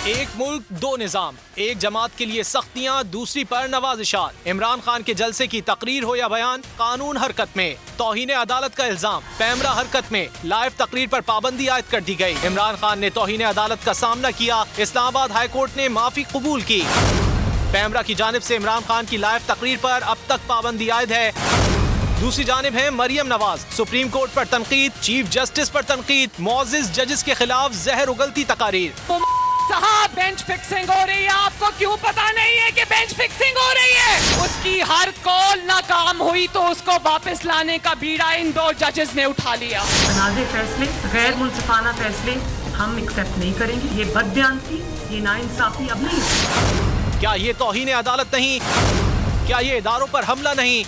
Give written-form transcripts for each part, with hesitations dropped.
एक मुल्क दो निजाम, एक जमात के लिए सख्तियां, दूसरी पर नवाजिशात। इमरान खान के जलसे की तकरीर हो या बयान, कानून हरकत में। तौहीन अदालत का इल्जाम, पैमरा हरकत में। लाइव तकरीर पर पाबंदी आयद कर दी गई। इमरान खान ने तौहीन अदालत का सामना किया। इस्लामाबाद हाई कोर्ट ने माफी कबूल की। पैमरा की जानिब से इमरान खान की लाइव तकरीर पर अब तक पाबंदी आयद है। दूसरी जानिब है मरियम नवाज। सुप्रीम कोर्ट पर तनकीद, चीफ जस्टिस पर तनकीद, मुअज़्ज़िज़ जजेस के खिलाफ जहर उगलती तकारीर। साहब बेंच फिक्सिंग हो रही है, आपको क्यों पता नहीं है कि बेंच फिक्सिंग हो रही है? उसकी हर कॉल नाकाम हुई तो उसको वापस लाने का बीड़ा इन दो जजेस ने उठा लिया। तनाज़े फैसले, गैर मुनसिफाना फैसले हम एक्सेप्ट नहीं करेंगे। ये बदबयानगी, ये नाइंसाफी अब नहीं। क्या ये तौहीन अदालत नहीं? क्या ये इदारों पर हमला नहीं?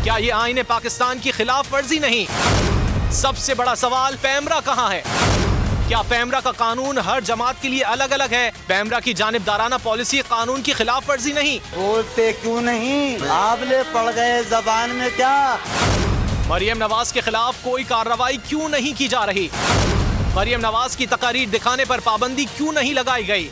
क्या ये आईने पाकिस्तान की खिलाफ वर्जी नहीं? सबसे बड़ा सवाल, पैमरा कहाँ है? क्या पैमरा का कानून हर जमात के लिए अलग अलग है? पैमरा की जानिबदाराना पॉलिसी कानून की खिलाफ वर्जी नहीं? बोलते क्यों नहीं? आपले पड़ गए जबान में क्या? मरियम नवाज के खिलाफ कोई कार्रवाई क्यों नहीं की जा रही? मरियम नवाज की तकारीर दिखाने पर पाबंदी क्यों नहीं लगाई गई?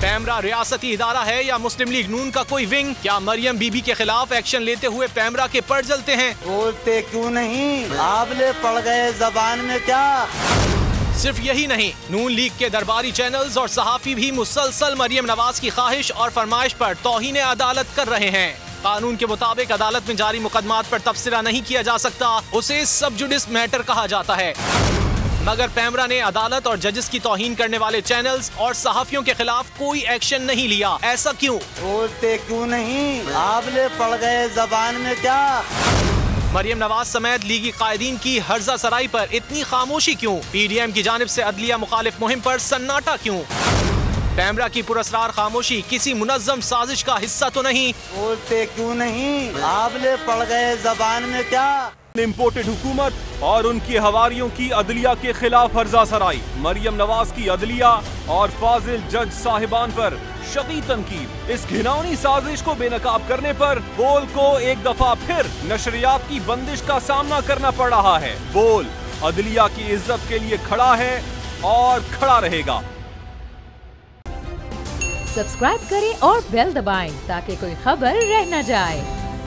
पैमरा रियासती इदारा है या मुस्लिम लीग नून का कोई विंग? क्या मरियम बीबी के खिलाफ एक्शन लेते हुए पैमरा के पर जलते हैं? बोलते क्यों नहीं? आपले पड़ गए जबान में क्या? सिर्फ यही नहीं, नून लीग के दरबारी चैनल्स और सहाफी भी मुसलसल मरियम नवाज की ख्वाहिश और फरमाइश पर तौहीन अदालत कर रहे हैं। कानून के मुताबिक अदालत में जारी मुकदमात पर तबसरा नहीं किया जा सकता, उसे सब जुडिस मैटर कहा जाता है। मगर पैमरा ने अदालत और जजेस की तौहीन करने वाले चैनल्स और सहाफियों के खिलाफ कोई एक्शन नहीं लिया। ऐसा क्यों? बोलते क्यों नहीं? आपले पड़ गए जबान में क्या? मरियम नवाज समेत लीगी कायदीन की हर्जा सराई पर इतनी खामोशी क्यों? PDM की जानिब से अदलिया मुखालिफ मुहिम पर सन्नाटा क्यों? पैमरा की पुरस्रार खामोशी किसी मुनज़्ज़म साजिश का हिस्सा तो नहीं? बोलते क्यों नहीं? आपले पड़ गए जबान में क्या? इम्पोर्टेड हुकूमत और उनकी हवारियों की अदलिया के खिलाफ हर्जा सराई। मरियम नवाज की अदलिया और फाजिल जज साहिबान पर शदीद तनकीद। इस घिनौनी साजिश को बेनकाब करने पर बोल को एक दफा फिर नशरियात की बंदिश का सामना करना पड़ रहा है। बोल अदलिया की इज्जत के लिए खड़ा है और खड़ा रहेगा। सब्सक्राइब करें और बेल दबाएं ताकि कोई खबर रह न जाए।